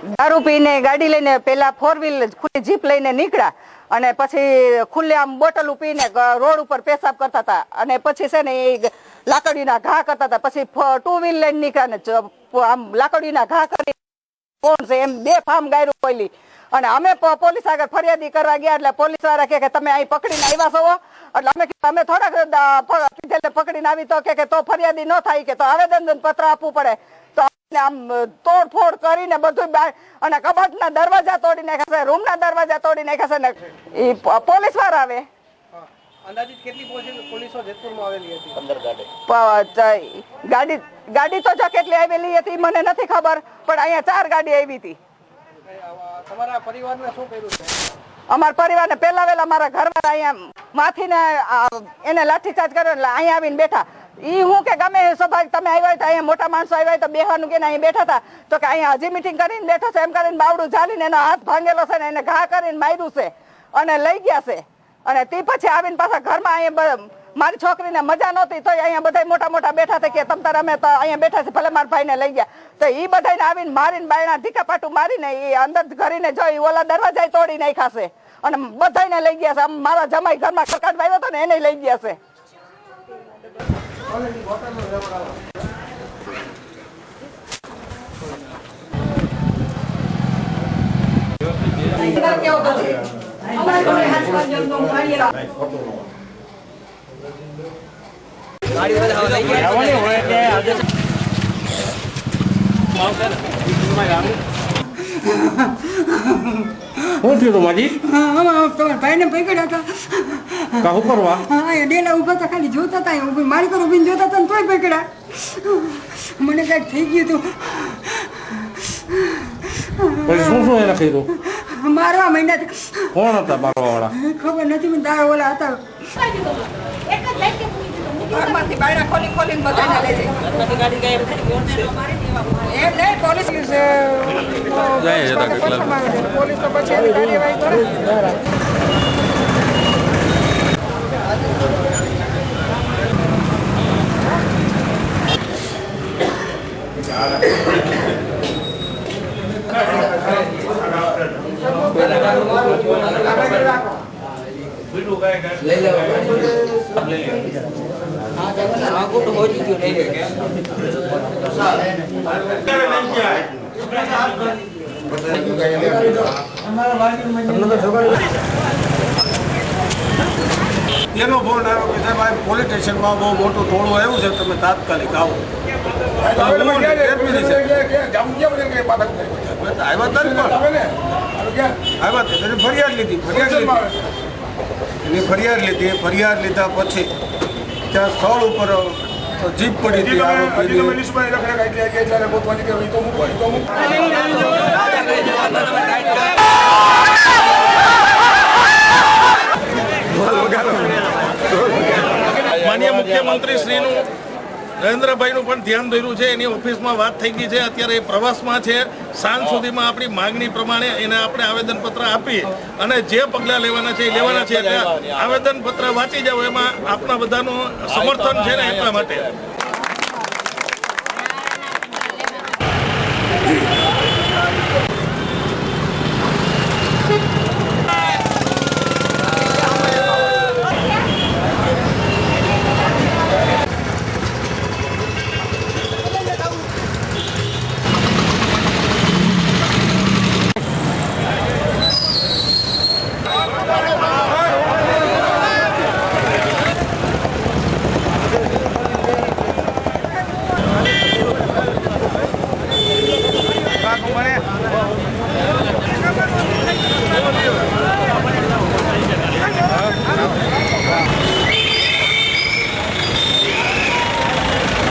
દારૂ પીને ગાડી લઈને પેલા 4 વ્હીલ ખુલ્લી જીપ લઈને નીકળ્યા અને પછી ખુલ્લે આમ બોટલ પીને રોડ ઉપર પેશાબ કરતા હતા અને પછી છે ને એ લાકડીના ઘા કરતા હતા. પછી 2 વ્હીલ લઈને નીકળ્યા ને આમ લાકડીના ઘા કરી કોણ છે એમ બે ફામ ગાયરું બોલી અને અમે પોલીસ આગળ ફરિયાદી કરવા ગયા એટલે પોલીસ વાળા કે તમે અહીં પકડીને આવ્યા છો એટલે અમે થોડાક પકડીને આવી તો કે તો ફરિયાદી ન થાય કે તો આવેદન પત્ર આપવું પડે તો આમ તોડફોડ કરીને બધું અને કબાટના દરવાજા તોડી નાખ્યા છે, રૂમના દરવાજા તોડી નાખ્યા છે ને એ પોલીસ વાળા આવે. અંદાજિત કેટલી પોલીસો જેતપુરમાં આવેલી હતી? ગાડી તો જો કેટલી આવેલી હતી મને નથી ખબર, પણ અહીંયા 4 ગાડી આવી હતી. તમારા પરિવારને શું કર્યું છે? અમારા પરિવારને પહેલા વેલા મારા ઘરવાળા અહીંયા માથીને એને લાઠીચાર્જ કર્યો એટલે અહીંયા આવીને બેઠા. ઈ હું કે ગમે સ્વાભાવિક તમે આવ્યા તો અહીંયા મોટા માણસો આવ્યા તો બેહવાનું કે અહીંયા બેઠા હતા તો કે અહીંયા હજી મીટિંગ કરીને બેઠો છે એમ કરીને બાવડું ઝાલીને એનો હાથ ભાંગેલો છે ને એને ઘા કરીને માર્યું છે અને લઈ ગયા છે. અને તે પછી આવીને પાછા ઘરમાં અહીંયા મારી છોકરીને મજા નહોતી તો અહીંયા બધા મોટા મોટા બેઠા હતા કે તમ તારે અમે તો અહીંયા બેઠા છે ભલે મારા ભાઈને લઈ ગયા તો એ બધાને આવીને મારીને બાયણા ઢીકા પાટું મારીને એ અંદર ઘરીને જોઈ ઓલા દરવાજા તોડી નાખ્યા છે અને બધાને લઈ ગયા છે. મારા જમાઈ ઘરમાં ખરકાટ આવ્યો હતો ને એને લઈ ગયા છે. શું થયું તમારી? તમારા ભાઈને પકડ્યા હતા. કાહું કરવા? હા એ ડેલા ઉભા હતા ખાલી જોતા હતા મારી પર ઉભીને જોતા હતા ને તોય પકડ્યા. મને કાંઈક થઈ ગયું પછી શું શું એને કર્યું? મારવા માંડ્યા. કોણ હતા મારવા વાળા? ખબર નથી મને દાડા ઓલા હતા. ઘરમાંથી બાયણા ખોલીને બધાને લઈ જાય. ગાડી ગાયબ થઈ કોણ છે? એમ નહીં પોલીસ પોલીસ તો પછી એની કાર્યવાહી કરે. એનો ફોન આવ્યો કે સાહેબ આ પોલીસ સ્ટેશનમાં બહુ મોટું ટોળું આવ્યું છે તમે તાત્કાલિક આવો. ફરિયાદ લીધા પછી ત્યાં સ્થળ ઉપર જીપ પડી હતી. માનનીય મુખ્યમંત્રી શ્રીનું નરેન્દ્રભાઈનું પણ ધ્યાન દોર્યું છે. એની ઓફિસમાં વાત થઈ ગઈ છે, અત્યારે એ પ્રવાસમાં છે. સાંજ સુધીમાં આપણી માગણી પ્રમાણે એને આપણે આવેદનપત્ર આપી અને જે પગલાં લેવાના છે એ લેવાના છે. એટલે આવેદનપત્ર વાંચી જાવ એમાં આપણા બધાનું સમર્થન છે ને એટલા માટે